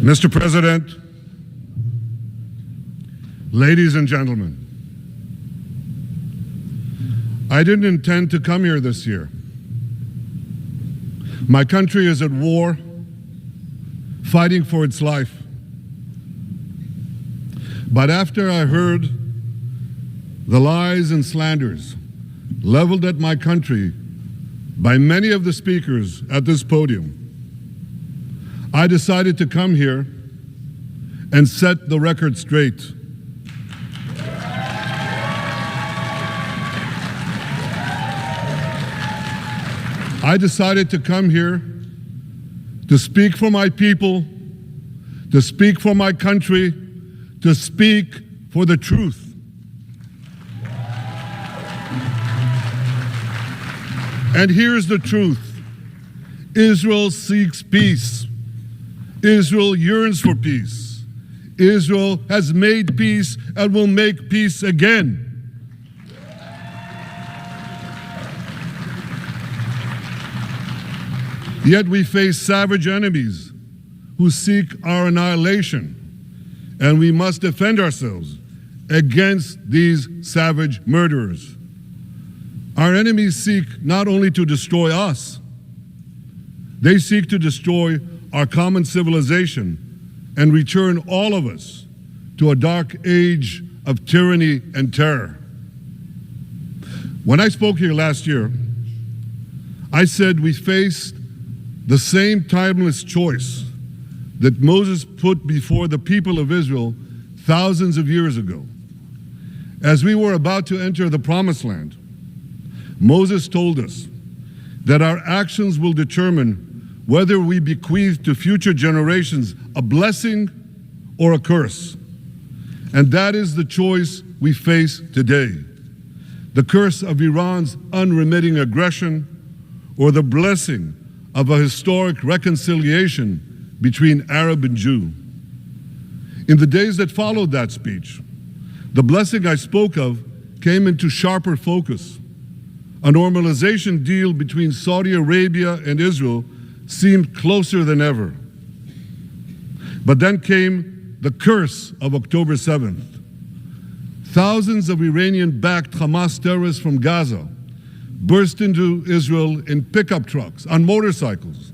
Mr. President, ladies and gentlemen, I didn't intend to come here this year. My country is at war, fighting for its life. But after I heard the lies and slanders leveled at my country by many of the speakers at this podium, I decided to come here and set the record straight. I decided to come here to speak for my people, to speak for my country, to speak for the truth. And here's the truth. Israel seeks peace. Israel yearns for peace. Israel has made peace and will make peace again. Yet we face savage enemies who seek our annihilation, and we must defend ourselves against these savage murderers. Our enemies seek not only to destroy us, they seek to destroy our common civilization and return all of us to a dark age of tyranny and terror. When I spoke here last year, I said we faced the same timeless choice that Moses put before the people of Israel thousands of years ago. As we were about to enter the Promised Land, Moses told us that our actions will determine whether we bequeath to future generations a blessing or a curse. And that is the choice we face today. The curse of Iran's unremitting aggression, or the blessing of a historic reconciliation between Arab and Jew. In the days that followed that speech, the blessing I spoke of came into sharper focus. A normalization deal between Saudi Arabia and Israel seemed closer than ever. But then came the curse of October 7th. Thousands of Iranian-backed Hamas terrorists from Gaza burst into Israel in pickup trucks, on motorcycles,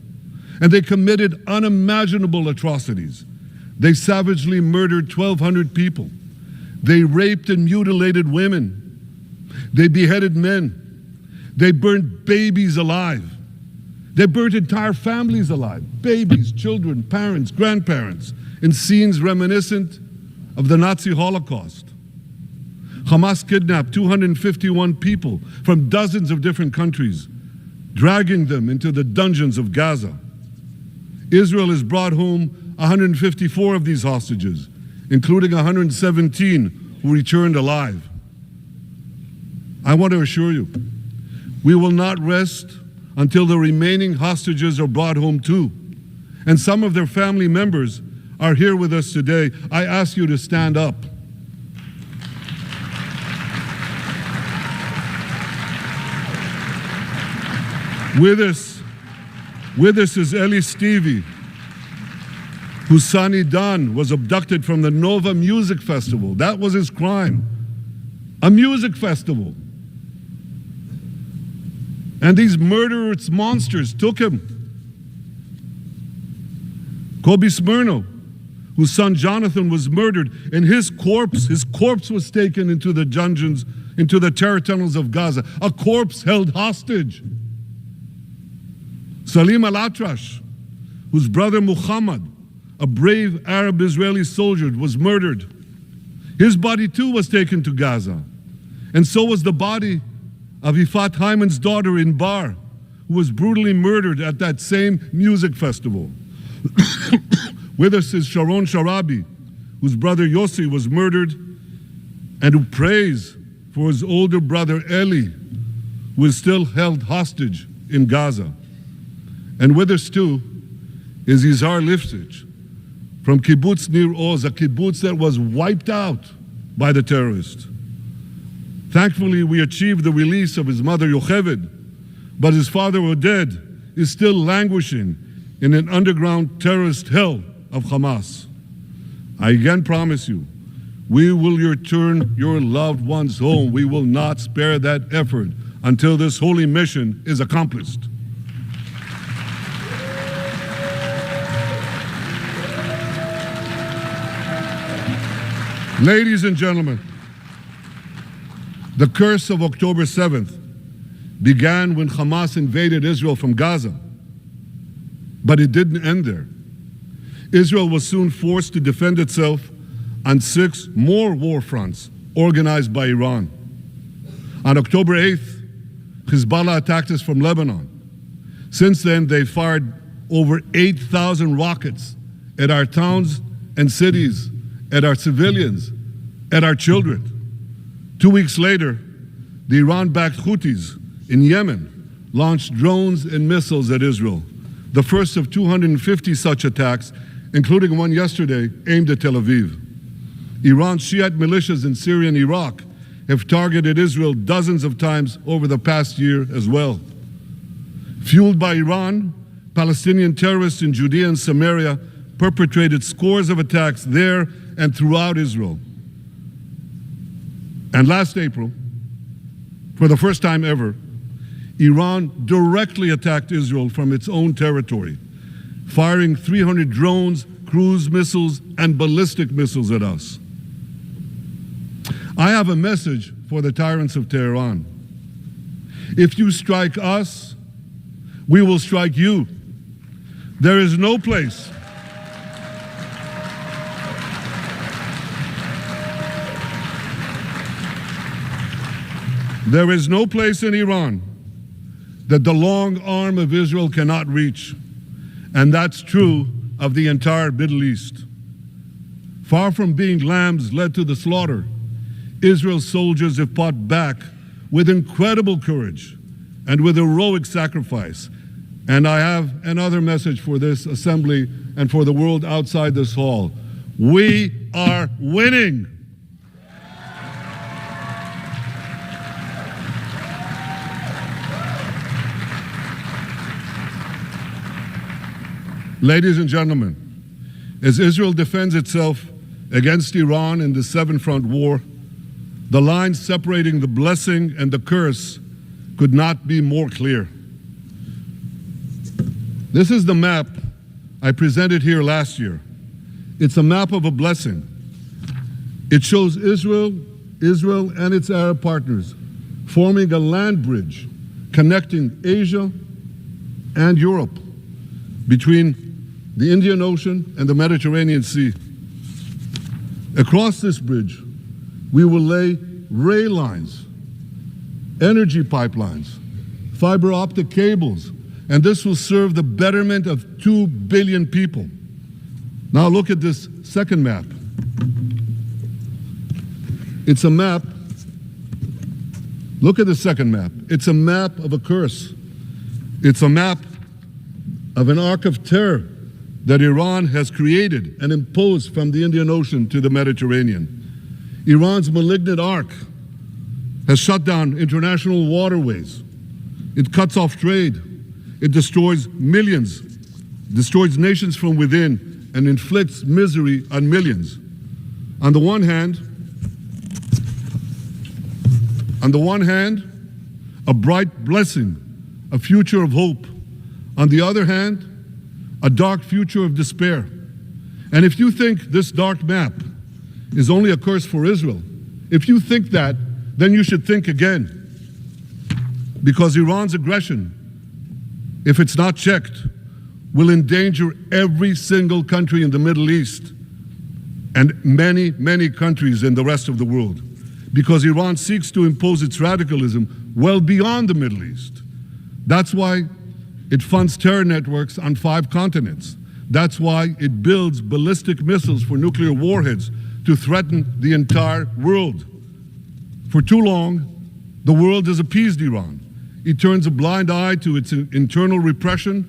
and they committed unimaginable atrocities. They savagely murdered 1,200 people. They raped and mutilated women. They beheaded men. They burned babies alive. They burnt entire families alive, babies, children, parents, grandparents, in scenes reminiscent of the Nazi Holocaust. Hamas kidnapped 251 people from dozens of different countries, dragging them into the dungeons of Gaza. Israel has brought home 154 of these hostages, including 117 who returned alive. I want to assure you, we will not rest until the remaining hostages are brought home too. And some of their family members are here with us today. I ask you to stand up. With us is Eli Stevie, whose son Idan was abducted from the Nova Music Festival. That was his crime, a music festival. And these murderous monsters took him. Kobe Smirno, whose son Jonathan was murdered, and his corpse was taken into the dungeons, into the terror tunnels of Gaza. A corpse held hostage. Salim al-Atrash, whose brother Muhammad, a brave Arab Israeli soldier, was murdered. His body too was taken to Gaza. And so was the body of Ifat Hyman's daughter in Bar, who was brutally murdered at that same music festival. With us is Sharon Sharabi, whose brother Yossi was murdered, and who prays for his older brother Eli, who is still held hostage in Gaza. And with us too is Izhar Lifsich from Kibbutz Nir Oz, a kibbutz that was wiped out by the terrorists. Thankfully, we achieved the release of his mother Yocheved, but his father Oded is still languishing in an underground terrorist hell of Hamas. I again promise you, we will return your loved ones home. We will not spare that effort until this holy mission is accomplished. Ladies and gentlemen, the curse of October 7th began when Hamas invaded Israel from Gaza, but it didn't end there. Israel was soon forced to defend itself on 6 more war fronts organized by Iran. On October 8th, Hezbollah attacked us from Lebanon. Since then, they fired over 8,000 rockets at our towns and cities, at our civilians, at our children. 2 weeks later, the Iran-backed Houthis in Yemen launched drones and missiles at Israel, the first of 250 such attacks, including one yesterday aimed at Tel Aviv. Iran's Shiite militias in Syria and Iraq have targeted Israel dozens of times over the past year as well. Fueled by Iran, Palestinian terrorists in Judea and Samaria perpetrated scores of attacks there and throughout Israel. And last April, for the first time ever, Iran directly attacked Israel from its own territory, firing 300 drones, cruise missiles, and ballistic missiles at us. I have a message for the tyrants of Tehran. If you strike us, we will strike you. There is no place in Iran that the long arm of Israel cannot reach. And that's true of the entire Middle East. Far from being lambs led to the slaughter, Israel's soldiers have fought back with incredible courage and with heroic sacrifice. And I have another message for this assembly and for the world outside this hall. We are winning. Ladies and gentlemen, as Israel defends itself against Iran in the seven-front war, the line separating the blessing and the curse could not be more clear. This is the map I presented here last year. It's a map of a blessing. It shows Israel and its Arab partners forming a land bridge connecting Asia and Europe between the Indian Ocean and the Mediterranean Sea. Across this bridge, we will lay rail lines, energy pipelines, fiber optic cables, and this will serve the betterment of 2 billion people. Now look at this second map. It's a map. Look at the second map. It's a map of a curse. It's a map of an arc of terror that Iran has created and imposed from the Indian Ocean to the Mediterranean. Iran's malignant arc has shut down international waterways. It cuts off trade. It destroys millions, destroys nations from within, and inflicts misery on millions. On the one hand, a bright blessing, a future of hope. On the other hand, a dark future of despair. And if you think this dark map is only a curse for Israel, if you think that, then you should think again. Because Iran's aggression, if it's not checked, will endanger every single country in the Middle East and many, many countries in the rest of the world. Because Iran seeks to impose its radicalism well beyond the Middle East. That's why it funds terror networks on 5 continents. That's why it builds ballistic missiles for nuclear warheads to threaten the entire world. For too long, the world has appeased Iran. It turns a blind eye to its internal repression.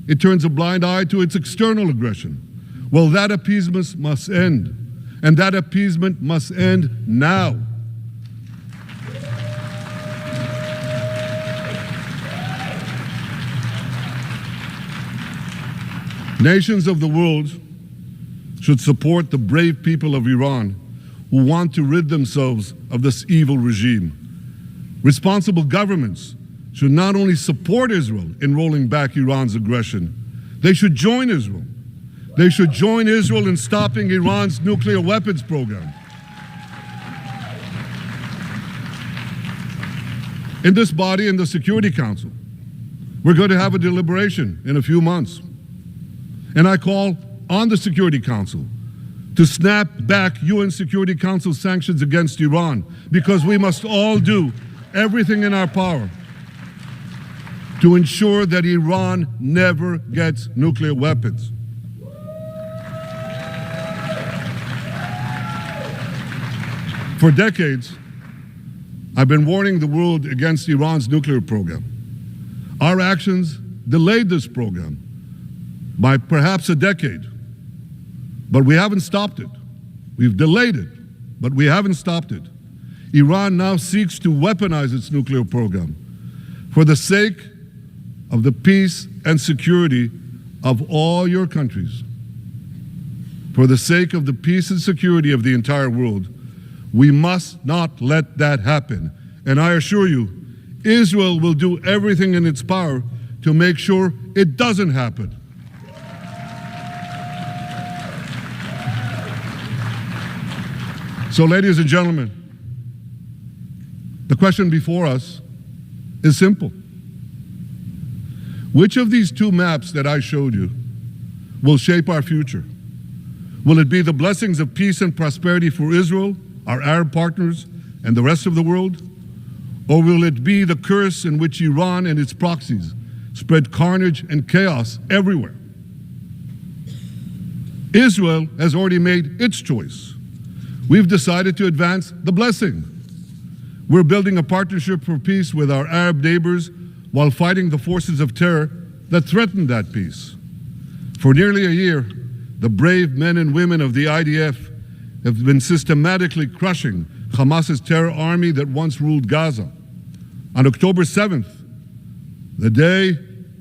It turns a blind eye to its external aggression. Well, that appeasement must end. And that appeasement must end now. Nations of the world should support the brave people of Iran who want to rid themselves of this evil regime. Responsible governments should not only support Israel in rolling back Iran's aggression, they should join Israel. They should join Israel in stopping Iran's nuclear weapons program. In this body, in the Security Council, we're going to have a deliberation in a few months. And I call on the Security Council to snap back UN Security Council sanctions against Iran, because we must all do everything in our power to ensure that Iran never gets nuclear weapons. For decades, I've been warning the world against Iran's nuclear program. Our actions delayed this program by perhaps a decade, but we haven't stopped it. We've delayed it, but we haven't stopped it. Iran now seeks to weaponize its nuclear program for the sake of the peace and security of all your countries. For the sake of the peace and security of the entire world, we must not let that happen. And I assure you, Israel will do everything in its power to make sure it doesn't happen. So, ladies and gentlemen, the question before us is simple. Which of these two maps that I showed you will shape our future? Will it be the blessings of peace and prosperity for Israel, our Arab partners, and the rest of the world? Or will it be the curse in which Iran and its proxies spread carnage and chaos everywhere? Israel has already made its choice. We've decided to advance the blessing. We're building a partnership for peace with our Arab neighbors while fighting the forces of terror that threaten that peace. For nearly a year, the brave men and women of the IDF have been systematically crushing Hamas's terror army that once ruled Gaza. On October 7th, the day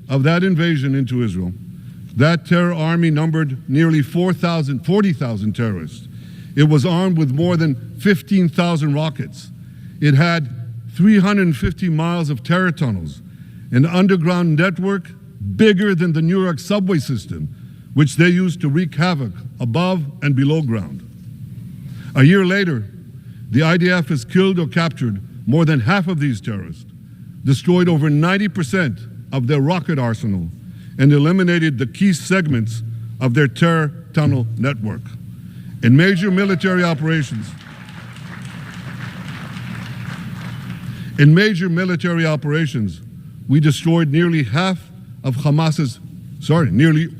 of that invasion into Israel, that terror army numbered nearly 40,000 terrorists. It was armed with more than 15,000 rockets. It had 350 miles of terror tunnels, an underground network bigger than the New York subway system, which they used to wreak havoc above and below ground. A year later, the IDF has killed or captured more than half of these terrorists, destroyed over 90% of their rocket arsenal, and eliminated the key segments of their terror tunnel network. In major military operations, we destroyed nearly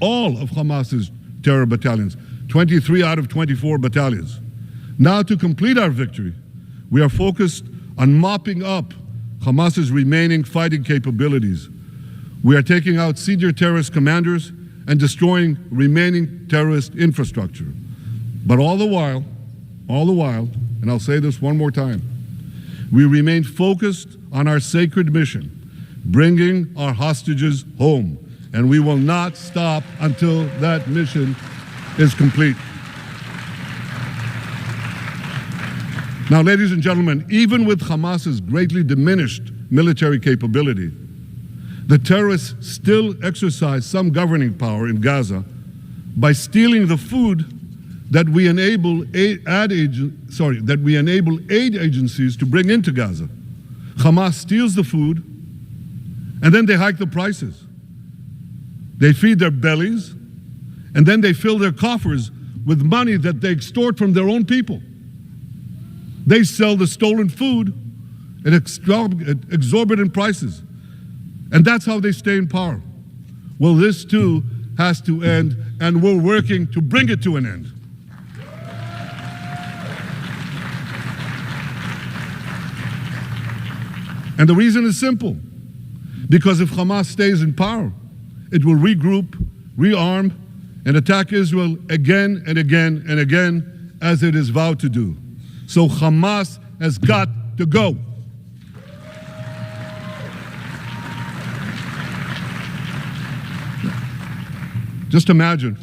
all of Hamas's terror battalions, 23 out of 24 battalions. Now, to complete our victory, we are focused on mopping up Hamas's remaining fighting capabilities. We are taking out senior terrorist commanders and destroying remaining terrorist infrastructure. But all the while, and I'll say this one more time, we remain focused on our sacred mission, bringing our hostages home, and we will not stop until that mission is complete. Now, ladies and gentlemen, even with Hamas's greatly diminished military capability, the terrorists still exercise some governing power in Gaza by stealing the food that we enable aid agencies to bring into Gaza. Hamas steals the food, and then they hike the prices. They feed their bellies, and then they fill their coffers with money that they extort from their own people. They sell the stolen food at exorbitant prices, and that's how they stay in power. Well, this too has to end, and we're working to bring it to an end. And the reason is simple. Because if Hamas stays in power, it will regroup, rearm, and attack Israel again and again and again, as it is vowed to do. So Hamas has got to go. Just imagine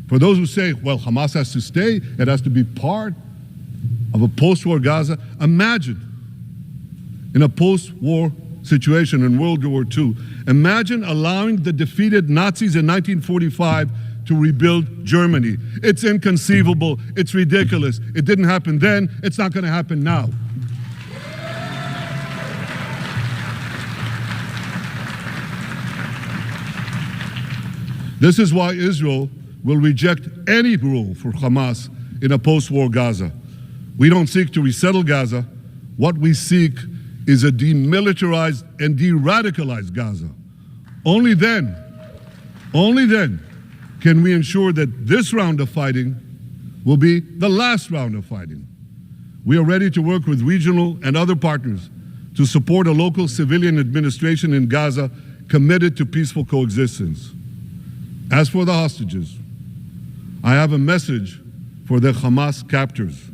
For those who say, well, Hamas has to stay, it has to be part of a post-war Gaza, imagine in a post-war situation in World War II, imagine allowing the defeated Nazis in 1945 to rebuild Germany. It's inconceivable, it's ridiculous. It didn't happen then, it's not gonna happen now. This is why Israel will reject any role for Hamas in a post-war Gaza. We don't seek to resettle Gaza. What we seek is a demilitarized and de-radicalized Gaza. Only then can we ensure that this round of fighting will be the last round of fighting. We are ready to work with regional and other partners to support a local civilian administration in Gaza committed to peaceful coexistence. As for the hostages, I have a message for the Hamas captors.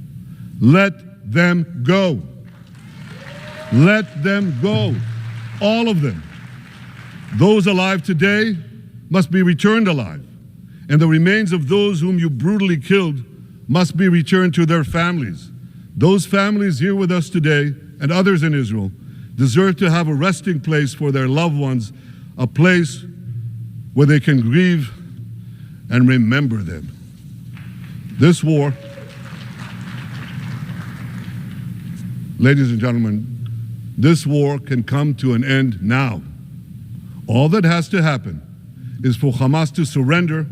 Let them go. Let them go. All of them. Those alive today must be returned alive, and the remains of those whom you brutally killed must be returned to their families. Those families here with us today and others in Israel deserve to have a resting place for their loved ones, a place where they can grieve and remember them. This war, ladies and gentlemen, this war can come to an end now. All that has to happen is for Hamas to surrender,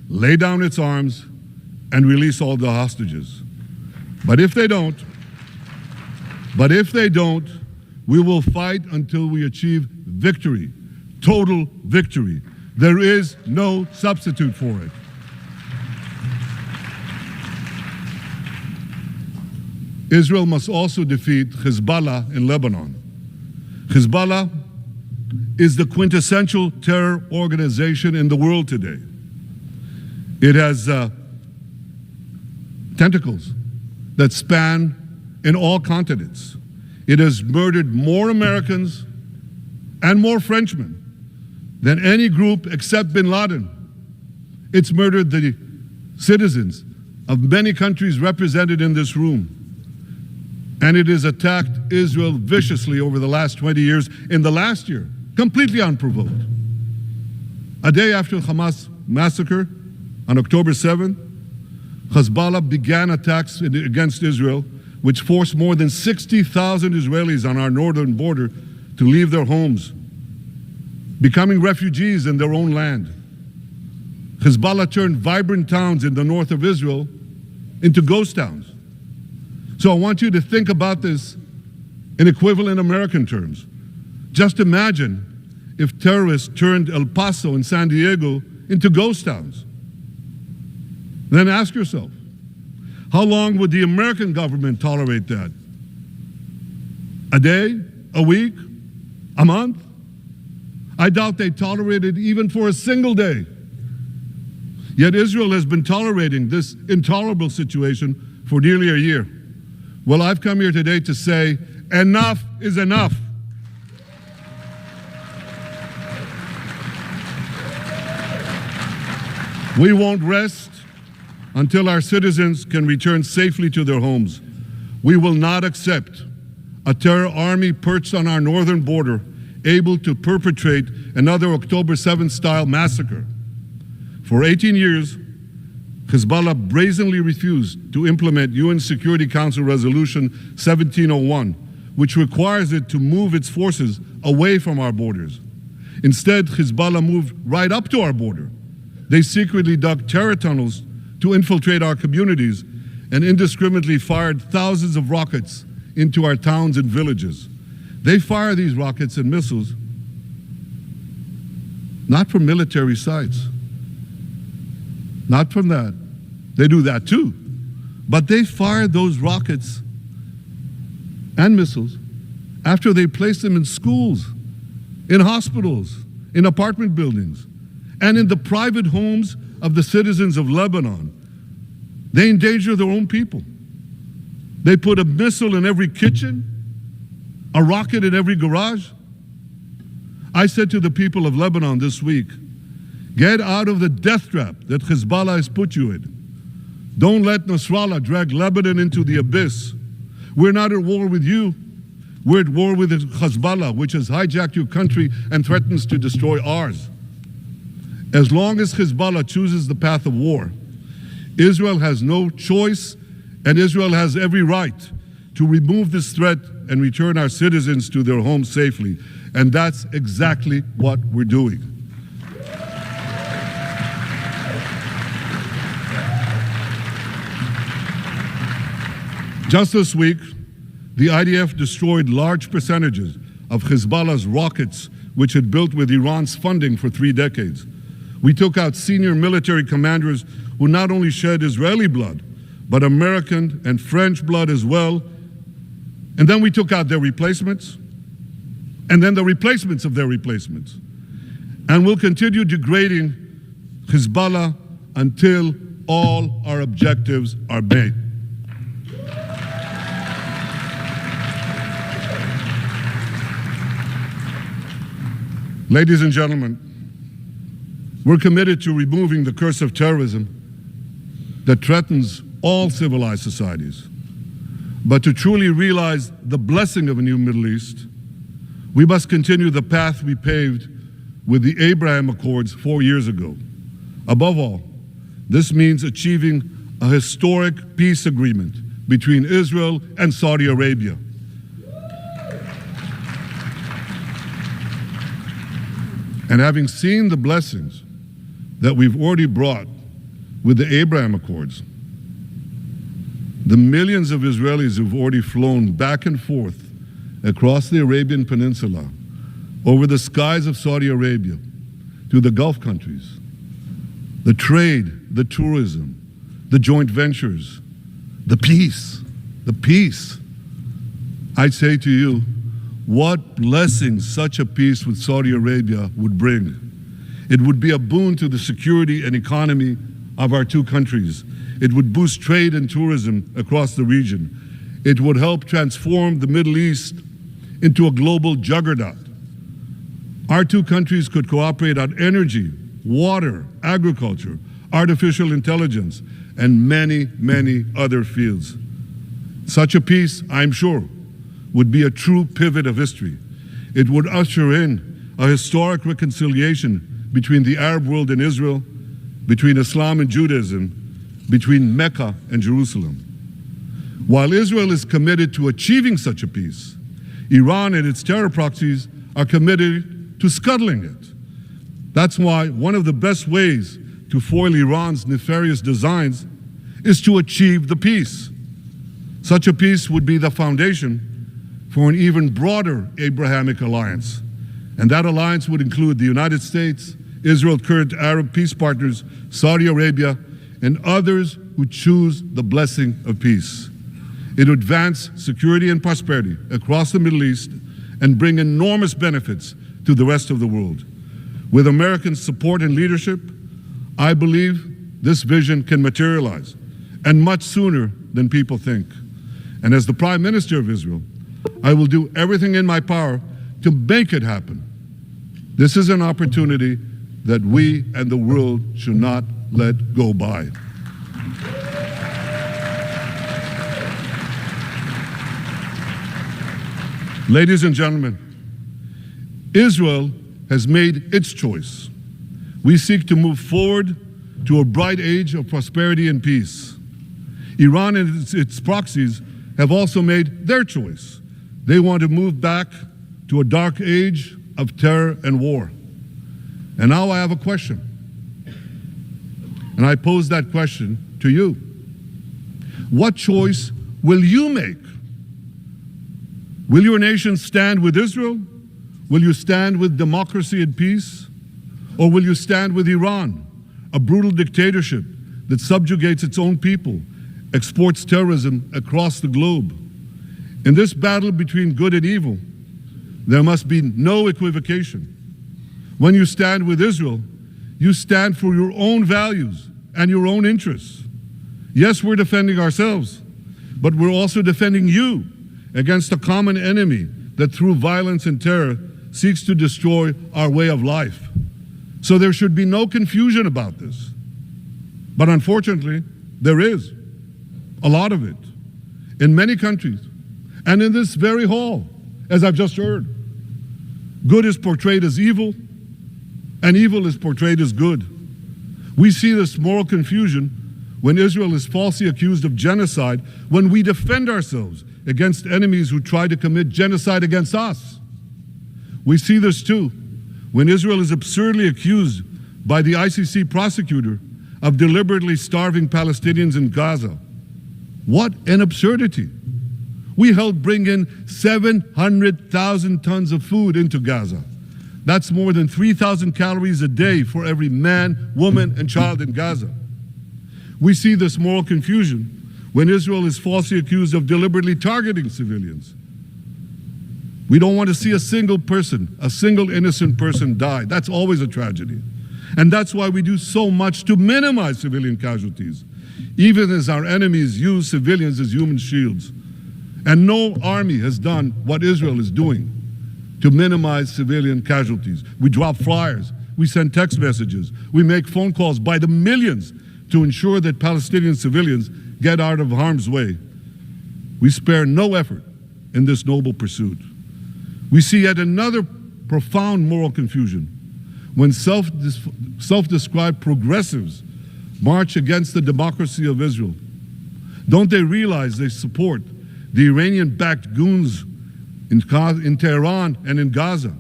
lay down its arms, and release all the hostages. But if they don't, we will fight until we achieve victory, total victory. There is no substitute for it. Israel must also defeat Hezbollah in Lebanon. Hezbollah is the quintessential terror organization in the world today. It has tentacles that span in all continents. It has murdered more Americans and more Frenchmen than any group except bin Laden. It's murdered the citizens of many countries represented in this room. And it has attacked Israel viciously over the last 20 years, in the last year, completely unprovoked. A day after the Hamas massacre, on October 7th, Hezbollah began attacks against Israel, which forced more than 60,000 Israelis on our northern border to leave their homes, becoming refugees in their own land. Hezbollah turned vibrant towns in the north of Israel into ghost towns. So I want you to think about this in equivalent American terms. Just imagine if terrorists turned El Paso and San Diego into ghost towns. Then ask yourself, how long would the American government tolerate that? A day? A week? A month? I doubt they tolerate it even for a single day. Yet Israel has been tolerating this intolerable situation for nearly a year. Well, I've come here today to say, enough is enough. We won't rest until our citizens can return safely to their homes. We will not accept a terror army perched on our northern border, able to perpetrate another October 7th style massacre. For 18 years, Hezbollah brazenly refused to implement UN Security Council Resolution 1701, which requires it to move its forces away from our borders. Instead, Hezbollah moved right up to our border. They secretly dug terror tunnels to infiltrate our communities and indiscriminately fired thousands of rockets into our towns and villages. They fire these rockets and missiles not from military sites, not from that. They do that too. But they fire those rockets and missiles after they place them in schools, in hospitals, in apartment buildings, and in the private homes of the citizens of Lebanon. They endanger their own people. They put a missile in every kitchen, a rocket in every garage. I said to the people of Lebanon this week, Get out of the death trap that Hezbollah has put you in. Don't let Nasrallah drag Lebanon into the abyss. We're not at war with you. We're at war with Hezbollah, which has hijacked your country and threatens to destroy ours. As long as Hezbollah chooses the path of war, Israel has no choice, and Israel has every right to remove this threat and return our citizens to their homes safely. And that's exactly what we're doing. Just this week, the IDF destroyed large percentages of Hezbollah's rockets, which had built with Iran's funding for 3 decades. We took out senior military commanders who not only shed Israeli blood, but American and French blood as well. And then we took out their replacements, and then the replacements of their replacements. And we'll continue degrading Hezbollah until all our objectives are met. Ladies and gentlemen, we're committed to removing the curse of terrorism that threatens all civilized societies. But to truly realize the blessing of a new Middle East, we must continue the path we paved with the Abraham Accords 4 years ago. Above all, this means achieving a historic peace agreement between Israel and Saudi Arabia. And having seen the blessings that we've already brought with the Abraham Accords, the millions of Israelis who've already flown back and forth across the Arabian Peninsula, over the skies of Saudi Arabia, to the Gulf countries, the trade, the tourism, the joint ventures, the peace, I'd say to you, what blessings such a peace with Saudi Arabia would bring. It would be a boon to the security and economy of our 2 countries. It would boost trade and tourism across the region. It would help transform the Middle East into a global juggernaut. Our 2 countries could cooperate on energy, water, agriculture, artificial intelligence, and many, many other fields. Such a peace, I'm sure, would be a true pivot of history. It would usher in a historic reconciliation between the Arab world and Israel, between Islam and Judaism, between Mecca and Jerusalem. While Israel is committed to achieving such a peace, Iran and its terror proxies are committed to scuttling it. That's why one of the best ways to foil Iran's nefarious designs is to achieve the peace. Such a peace would be the foundation for an even broader Abrahamic alliance. And that alliance would include the United States, Israel's current Arab peace partners, Saudi Arabia, and others who choose the blessing of peace. It would advance security and prosperity across the Middle East and bring enormous benefits to the rest of the world. With American support and leadership, I believe this vision can materialize, and much sooner than people think. And as the Prime Minister of Israel, I will do everything in my power to make it happen. This is an opportunity that we and the world should not let go by. Ladies and gentlemen, Israel has made its choice. We seek to move forward to a bright age of prosperity and peace. Iran and its proxies have also made their choice. They want to move back to a dark age of terror and war. And now I have a question. And I pose that question to you. What choice will you make? Will your nation stand with Israel? Will you stand with democracy and peace? Or will you stand with Iran, a brutal dictatorship that subjugates its own people, exports terrorism across the globe? In this battle between good and evil, there must be no equivocation. When you stand with Israel, you stand for your own values and your own interests. Yes, we're defending ourselves, but we're also defending you against a common enemy that through violence and terror seeks to destroy our way of life. So there should be no confusion about this. But unfortunately, there is a lot of it in many countries and in this very hall, as I've just heard. Good is portrayed as evil, and evil is portrayed as good. We see this moral confusion when Israel is falsely accused of genocide, when we defend ourselves against enemies who try to commit genocide against us. We see this too when Israel is absurdly accused by the ICC prosecutor of deliberately starving Palestinians in Gaza. What an absurdity. We helped bring in 700,000 tons of food into Gaza. That's more than 3,000 calories a day for every man, woman, and child in Gaza. We see this moral confusion when Israel is falsely accused of deliberately targeting civilians. We don't want to see a single person, a single innocent person die. That's always a tragedy. And that's why we do so much to minimize civilian casualties, even as our enemies use civilians as human shields. And no army has done what Israel is doing to minimize civilian casualties. We drop flyers, we send text messages, we make phone calls by the millions to ensure that Palestinian civilians get out of harm's way. We spare no effort in this noble pursuit. We see yet another profound moral confusion when self-described progressives march against the democracy of Israel. Don't they realize they support the Iranian-backed goons in Tehran and in Gaza?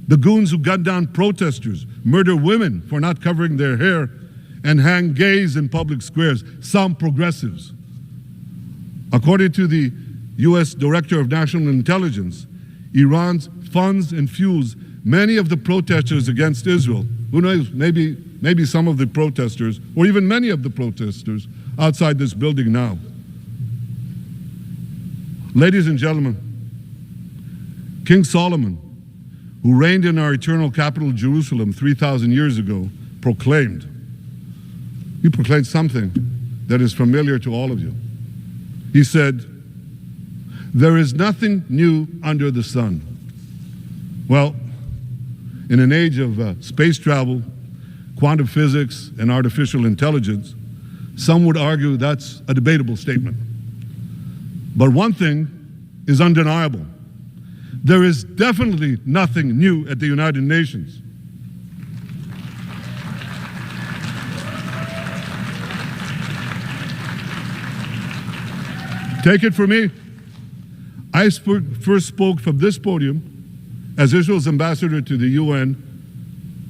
The goons who gun down protesters, murder women for not covering their hair, and hang gays in public squares, some progressives. According to the US Director of National Intelligence, Iran funds and fuels many of the protesters against Israel. Who knows, maybe some of the protesters, or even many of the protesters outside this building now. Ladies and gentlemen, King Solomon, who reigned in our eternal capital, Jerusalem, 3,000 years ago, proclaimed something that is familiar to all of you. He said, "There is nothing new under the sun." Well, in an age of space travel, quantum physics, and artificial intelligence, some would argue that's a debatable statement. But one thing is undeniable. There is definitely nothing new at the United Nations. Take it from me. I first spoke from this podium as Israel's ambassador to the UN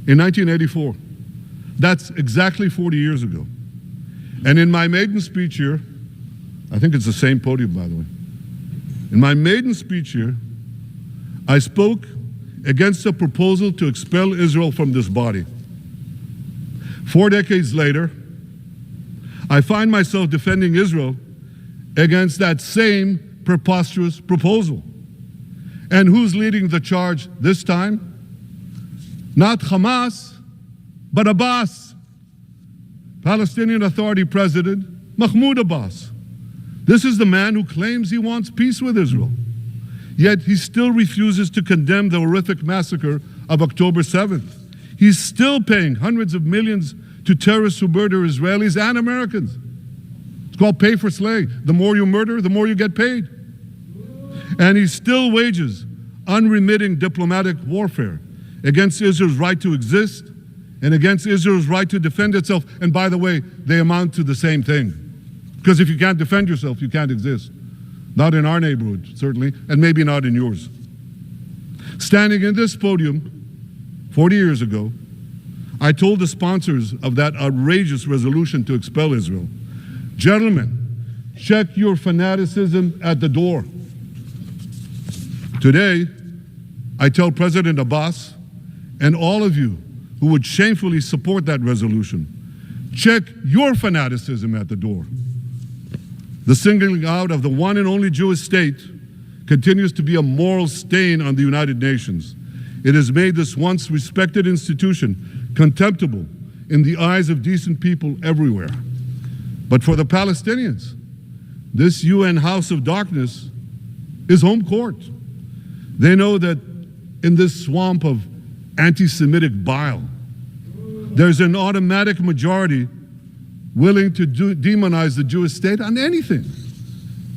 in 1984. That's exactly 40 years ago. And in my maiden speech here, I think it's the same podium, by the way. In my maiden speech here, I spoke against a proposal to expel Israel from this body. 4 decades later, I find myself defending Israel against that same preposterous proposal. And who's leading the charge this time? Not Hamas, but Abbas, Palestinian Authority President Mahmoud Abbas. This is the man who claims he wants peace with Israel. Yet he still refuses to condemn the horrific massacre of October 7th. He's still paying hundreds of millions to terrorists who murder Israelis and Americans. It's called pay for slay. The more you murder, the more you get paid. And he still wages unremitting diplomatic warfare against Israel's right to exist and against Israel's right to defend itself. And by the way, they amount to the same thing. Because if you can't defend yourself, you can't exist. Not in our neighborhood, certainly, and maybe not in yours. Standing in this podium 40 years ago, I told the sponsors of that outrageous resolution to expel Israel, "Gentlemen, check your fanaticism at the door." Today, I tell President Abbas and all of you who would shamefully support that resolution, check your fanaticism at the door. The singling out of the one and only Jewish state continues to be a moral stain on the United Nations. It has made this once respected institution contemptible in the eyes of decent people everywhere. But for the Palestinians, this UN House of Darkness is home court. They know that in this swamp of anti-Semitic bile, There's an automatic majority willing to demonize the Jewish state on anything.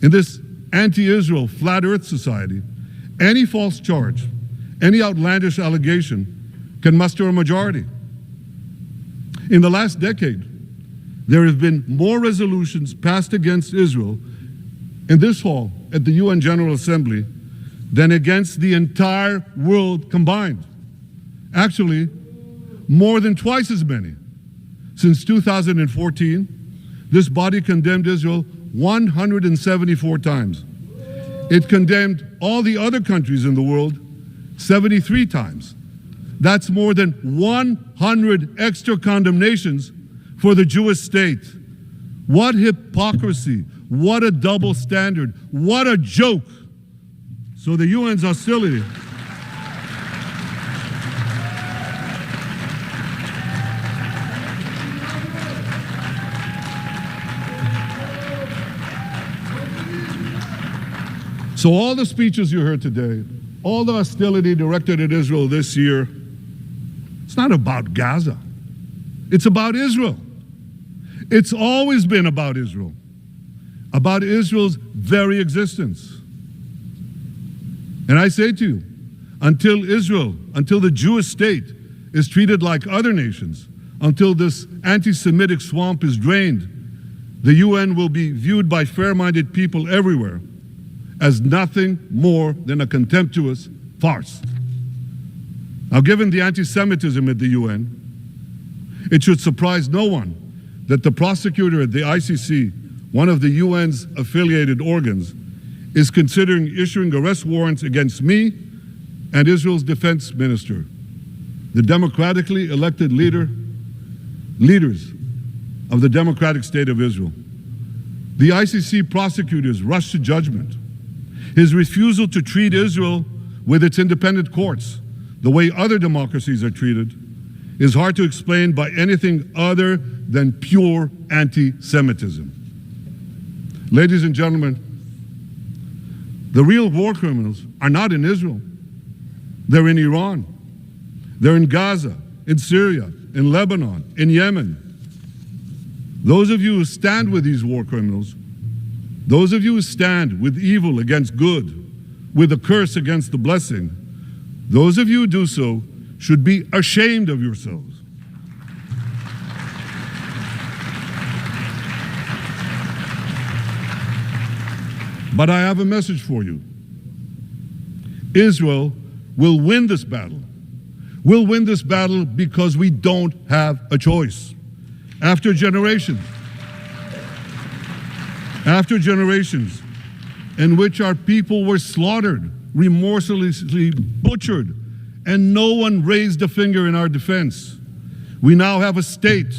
In this anti-Israel, flat earth society, any false charge, any outlandish allegation can muster a majority. In the last decade, there have been more resolutions passed against Israel in this hall at the UN General Assembly than against the entire world combined. Actually, more than twice as many. Since 2014, this body condemned Israel 174 times. It condemned all the other countries in the world 73 times. That's more than 100 extra condemnations for the Jewish state. What hypocrisy, what a double standard, what a joke. So the UN's hostility So all the speeches you heard today, all the hostility directed at Israel this year, it's not about Gaza. It's about Israel. It's always been about Israel's very existence. And I say to you, until the Jewish state is treated like other nations, until this anti-Semitic swamp is drained, the UN will be viewed by fair-minded people everywhere as nothing more than a contemptuous farce. Now, given the anti-Semitism at the UN, it should surprise no one that the prosecutor at the ICC, one of the UN's affiliated organs, is considering issuing arrest warrants against me and Israel's defense minister, the democratically elected leaders of the democratic state of Israel. The ICC prosecutors rushed to judgment. His refusal to treat Israel with its independent courts the way other democracies are treated is hard to explain by anything other than pure anti-Semitism. Ladies and gentlemen, the real war criminals are not in Israel. They're in Iran. They're in Gaza, in Syria, in Lebanon, in Yemen. Those of you who stand with these war criminals, those of you who stand with evil against good, with a curse against the blessing, those of you who do so should be ashamed of yourselves. But I have a message for you. Israel will win this battle. We'll win this battle because we don't have a choice. After generations in which our people were slaughtered, remorselessly butchered, and no one raised a finger in our defense, we now have a state.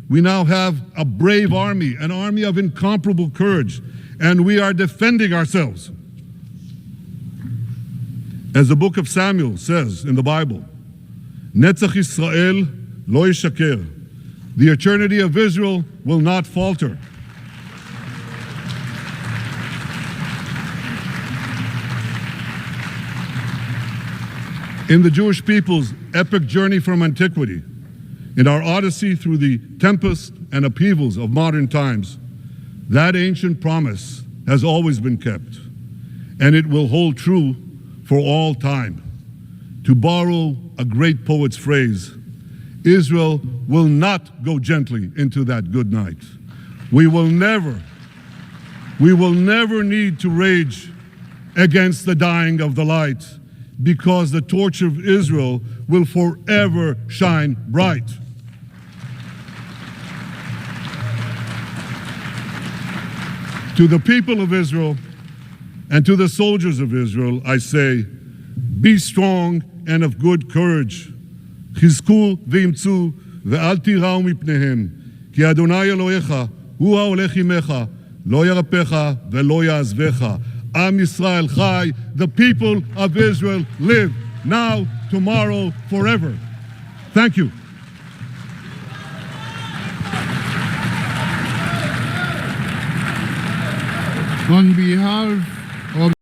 We now have a brave army, an army of incomparable courage, and we are defending ourselves. As the book of Samuel says in the Bible, Netzach Yisrael lo yishaker. The eternity of Israel will not falter. In the Jewish people's epic journey from antiquity, in our odyssey through the tempests and upheavals of modern times, that ancient promise has always been kept, and it will hold true for all time. To borrow a great poet's phrase, Israel will not go gently into that good night. We will never need to rage against the dying of the light, because the torch of Israel will forever shine bright. To the people of Israel and to the soldiers of Israel, I say, be strong and of good courage. חזקו ואמצו ואל תיראו מפניהם, כי אדוני אלוהיך הוא ההולך עמך, לא ירפך ולא יעזבך. Am Yisrael Chai, the people of Israel live now, tomorrow, forever. Thank you. On behalf